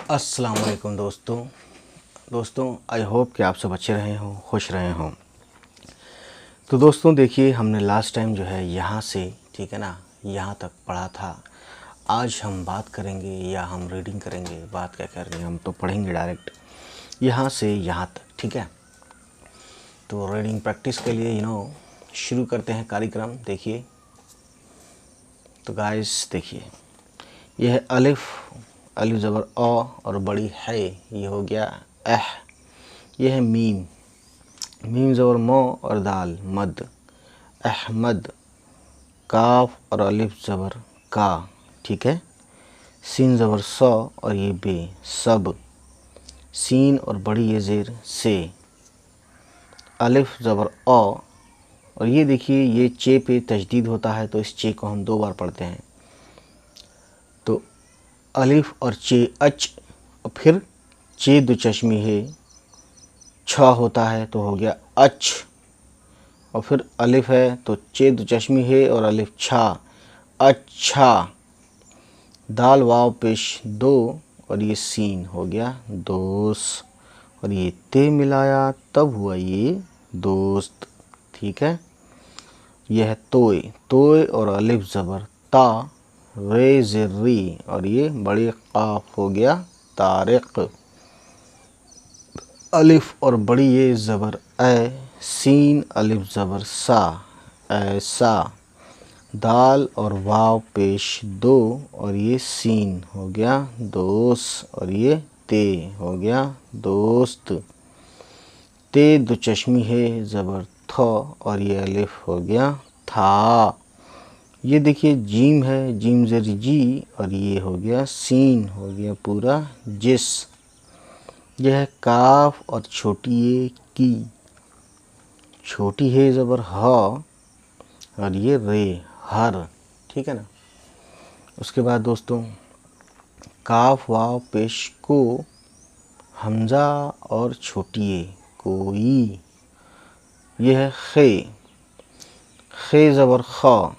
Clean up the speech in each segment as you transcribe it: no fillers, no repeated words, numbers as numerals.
अस्सलाम वालेकुम दोस्तों आई होप कि आप सब अच्छे रहे हों, खुश रहे हों। तो दोस्तों देखिए, हमने लास्ट टाइम जो है यहाँ से, ठीक है ना, यहाँ तक पढ़ा था। आज हम बात करेंगे या हम रीडिंग करेंगे, बात क्या करेंगे, हम तो पढ़ेंगे डायरेक्ट यहाँ से यहाँ तक, ठीक है। तो रीडिंग प्रैक्टिस के लिए शुरू करते हैं कार्यक्रम। देखिए तो गाइस, देखिए यह है अलिफ ज़बर अ और बड़ी है, ये हो गया एह। यह है मीम ज़बर मो और दाल मद, अहमद। काफ और अलिफ ज़बर का, ठीक है। सीन ज़बर सौ और ये बे, सब। सीन और बड़ी ये ज़ेर से। अलिफ ज़बर अ और ये देखिए, ये चे पे तजदीद होता है तो इस चे को हम 2 बार पढ़ते हैं। तो अलिफ और चे अच, और फिर चे दो चश्मी है, छ होता है तो हो गया अच। और फिर अलिफ है तो चे दो चश्मी है और अलिफ छा, अच्छा। दाल वाव पेश दो और ये सीन हो गया दोस, और ये ते मिलाया तब हुआ ये दोस्त, ठीक है। यह है तोय और अलिफ ज़बर ता, रे ज़र्री और ये बड़ी काफ हो गया तारिक। अलिफ और बड़ी ये ज़बर ए, सीन अलिफ ज़बर सा, ऐसा। दाल और वाव पेश दो और ये सीन हो गया दोस, और ये ते हो गया दोस्त। ते दो चश्मी है ज़बर थ और ये अलिफ हो गया था। ये देखिए जीम है, जीम ज़र जी और ये हो गया सीन, हो गया पूरा जिस। यह है काफ और छोटी ये की, छोटी है ज़बर ह और ये रे, हर, ठीक है ना। उसके बाद दोस्तों काफ वाव पेश को, हमज़ा और छोटी ये कोई। यह है खे ज़बर ख,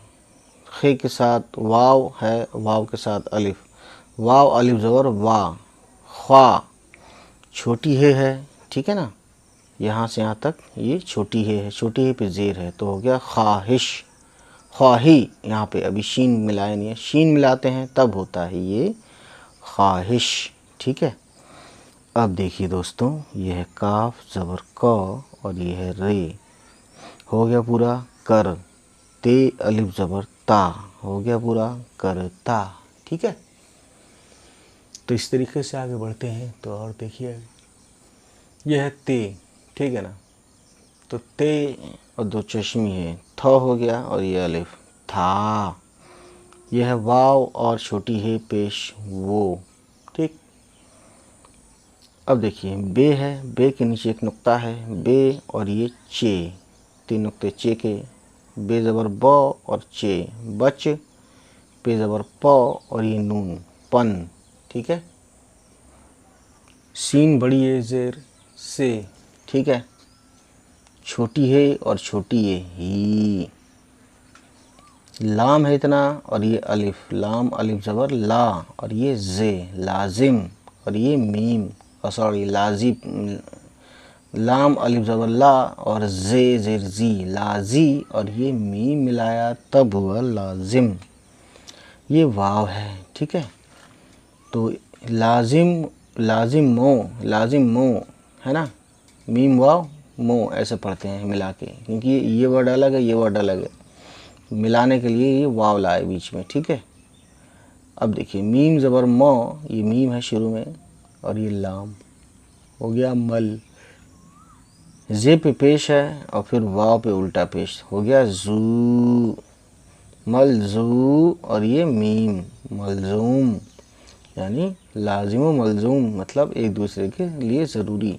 खे के साथ वाव है, वाव के साथ अलिफ, वाव अलिफ ज़बर वा, ख्वा। छोटी है, ठीक है ना। यहाँ से यहाँ तक ये छोटी है, छोटी है पे ज़ेर है तो हो गया ख्वाहिश, ख्वाही। यहाँ पे अभी शीन मिलाया नहीं है, शीन मिलाते हैं तब होता है ये ख्वाहिश, ठीक है। अब देखिए दोस्तों, ये है काफ ज़बर क और ये है रे, हो गया पूरा कर। ते अलिफ ज़बर ता, हो गया पूरा करता, ठीक है। तो इस तरीके से आगे बढ़ते हैं। तो और देखिए, यह है ते, ठीक है ना। तो ते और दो चश्मी है, थ हो गया और ये अलिफ था। यह है वाव और छोटी है पेश वो, ठीक। अब देखिए बे है, बे के नीचे एक नुक्ता है, बे और ये चे, 3 नुक्ते चे के। बे ज़बर ब और चे, बच। पे ज़बर प और ये नून, पन, ठीक है। सीन बड़ी है ज़ेर से, ठीक है। छोटी है और छोटी है ही। लाम है इतना और ये अलिफ, लाम अलिफ ज़बर ला और ये जे, लाजिम। और ये मीम, सॉरी लाजिम, लाम अलिफ ज़बर ला और जे ज़ेर जी, लाजी। और ये मीम मिलाया तब हुआ लाजिम। ये वाव है, ठीक है। तो लाजिम मो है ना, मीम वाव मो ऐसे पढ़ते हैं मिला के, क्योंकि ये वर्ड अलग है, ये वर्ड अलग है, मिलाने के लिए ये वाव लाए बीच में, ठीक है। अब देखिए मीम ज़बर मो, ये मीम है शुरू में और ये लाम, हो गया मल। जे पे पेश है और फिर वाव पे उल्टा पेश, हो गया जू, मलजू। और ये मीम मलजूम, यानी लाजिम व मलजूम, मतलब एक दूसरे के लिए ज़रूरी।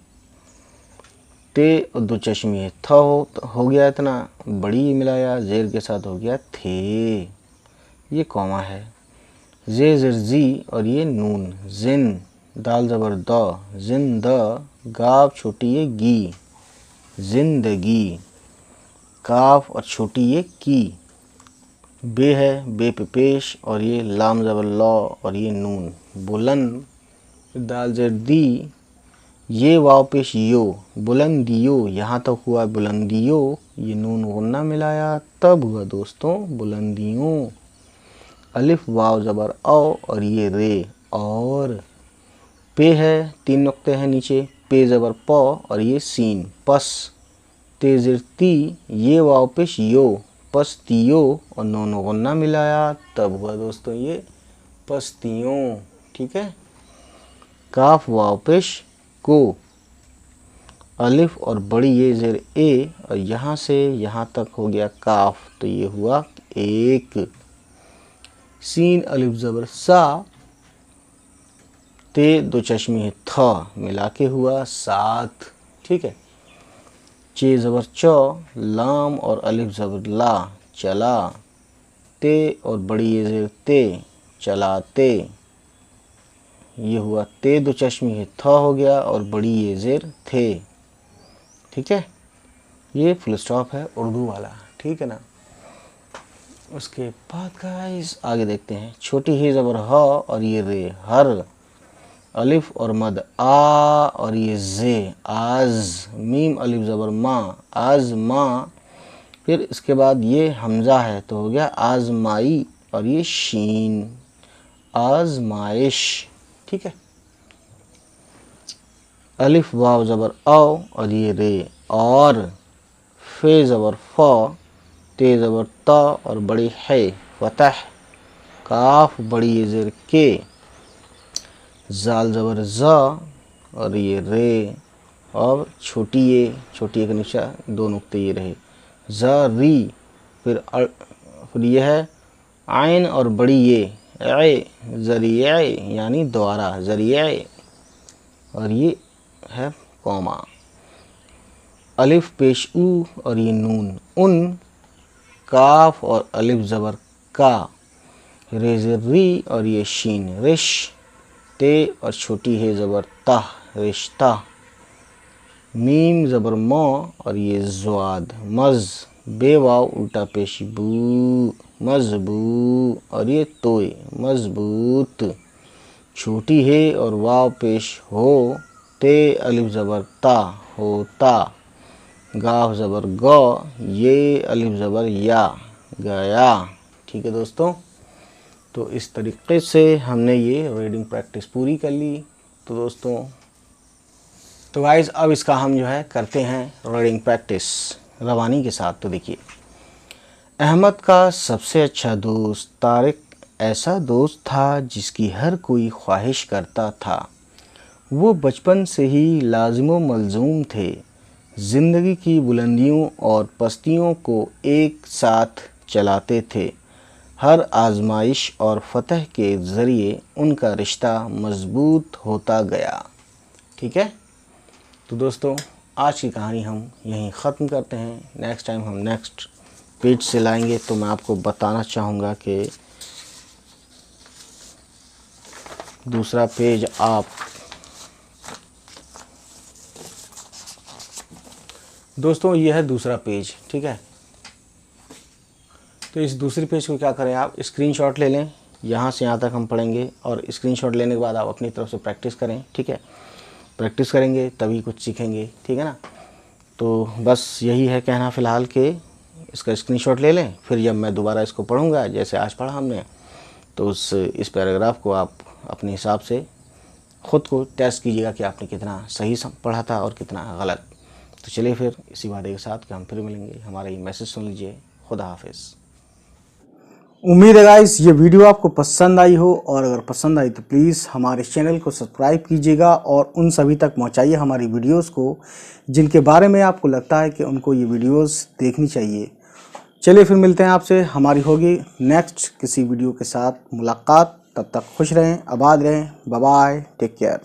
ते और दो चश्मी है, थ हो गया इतना, बड़ी मिलाया ज़ेर के साथ हो गया थे। ये कॉमा है। जे ज़र जी और ये नून, जिन। दाल ज़बर द, जिन द। गाफ छोटी ये गी, जिंदगी। काफ और छोटी ये की। बे है, बे पे पेश और ये लाम ज़बर लौ और ये नून, बुलंद। दाल ज़ेर दी, ये वाव पेश यो, बुलंदियो, यहाँ तक हुआ बुलंदियो, ये नून गुन्ना मिलाया तब हुआ दोस्तों बुलंदियों। अलिफ वाव ज़बर औ और ये रे, और पे है, 3 नुक्ते हैं नीचे, पे ज़बर प और ये सीन, पस, ते ज़ेर ती, ये वाव पेश यो, पस्तियो, और नून गुन्ना मिलाया तब हुआ दोस्तों ये पस्तियों। ठीक है। काफ वाव पेश को, अलिफ और बड़ी ये ज़ेर ए, और यहाँ से यहाँ तक हो गया काफ, तो ये हुआ एक। सीन अलिफ ज़बर सा, ते 2 चश्मे है थ, मिला के हुआ 7। ठीक है। चे ज़बर च, लाम और अलिफ ज़बर ला, चला, ते और बड़ी ये ज़ेर ते, चलाते, ये हुआ ते 2 चश्मे है थ हो गया और बड़ी ये ज़ेर थे। ठीक है। ये फुल स्टॉप है उर्दू वाला। ठीक है ना। उसके बाद गाइस आगे देखते हैं। छोटी ही ज़बर ह और ये रे, हर, अलिफ और मद आ और ये जे, आज, मीम अलिफ ज़बर मा, आज मा, फिर इसके बाद ये हमज़ा है तो हो गया आजमाई और ये शीन, आजमाइश। ठीक है। अलिफ वाव ज़बर औ और ये रे, और, फे ज़बर फ, ते ज़बर त और बड़ी है, फतह, काफ बड़ी ये ज़ेर के, जाल ज़बर ज़ और ये रे, और छोटी ये के नीचे 2 नुक्ते ये रहे, ज़ री, फिर ये है आइन और बड़ी ये ए, ज़रिए यानी द्वारा, ज़रिए, और ये है कौमा, अलिफ पेश ऊ और ये नून, उन, काफ और अलिफ ज़बर का, रे ज़ेर री और ये शीन, रिश, ते और छोटी है ज़बर ता, रिश्ता, मीम ज़बर मौ और ये ज़्वाद, मज़, बे वाव उल्टा पेश बू, मज़बू, और ये तोय, मज़बूत, छोटी है और वाव पेश हो, ते अलिफ ज़बर ता, होता, गाफ ज़बर ग, ये अलिफ ज़बर या, गया। ठीक है दोस्तों। तो इस तरीके से हमने ये रीडिंग प्रैक्टिस पूरी कर ली। तो दोस्तों तो गाइस अब इसका हम जो है करते हैं रीडिंग प्रैक्टिस रवानी के साथ। तो देखिए, अहमद का सबसे अच्छा दोस्त तारिक ऐसा दोस्त था जिसकी हर कोई ख्वाहिश करता था। वो बचपन से ही लाजिम व मलजूम थे। ज़िंदगी की बुलंदियों और पस्तियों को एक साथ चलाते थे। हर आजमाइश और फतह के ज़रिए उनका रिश्ता मजबूत होता गया। ठीक है। तो दोस्तों आज की कहानी हम यहीं ख़त्म करते हैं। नेक्स्ट टाइम हम नेक्स्ट पेज से लाएंगे। तो मैं आपको बताना चाहूँगा कि दूसरा पेज आप दोस्तों ये है दूसरा पेज। ठीक है। तो इस दूसरे पेज को क्या करें, आप स्क्रीनशॉट ले लें। यहाँ से यहाँ तक हम पढ़ेंगे और स्क्रीनशॉट लेने के बाद आप अपनी तरफ से प्रैक्टिस करें। ठीक है। प्रैक्टिस करेंगे तभी कुछ सीखेंगे। ठीक है ना। तो बस यही है कहना फ़िलहाल कि इसका स्क्रीनशॉट ले लें। फिर जब मैं दोबारा इसको पढ़ूँगा जैसे आज पढ़ा हमने, तो इस पैराग्राफ को आप अपने हिसाब से ख़ुद को टेस्ट कीजिएगा कि आपने कितना सही पढ़ा था और कितना गलत। तो चलिए फिर इसी वादे के साथ कि हम फिर मिलेंगे। हमारा ये मैसेज सुन लीजिए। खुदा हाफिज़। उम्मीद है गाइस ये वीडियो आपको पसंद आई हो, और अगर पसंद आई तो प्लीज़ हमारे चैनल को सब्सक्राइब कीजिएगा और उन सभी तक पहुंचाइए हमारी वीडियोस को जिनके बारे में आपको लगता है कि उनको ये वीडियोस देखनी चाहिए। चलिए फिर मिलते हैं आपसे, हमारी होगी नेक्स्ट किसी वीडियो के साथ मुलाकात। तब तक खुश रहें, आबाद रहें। Bye bye, take care.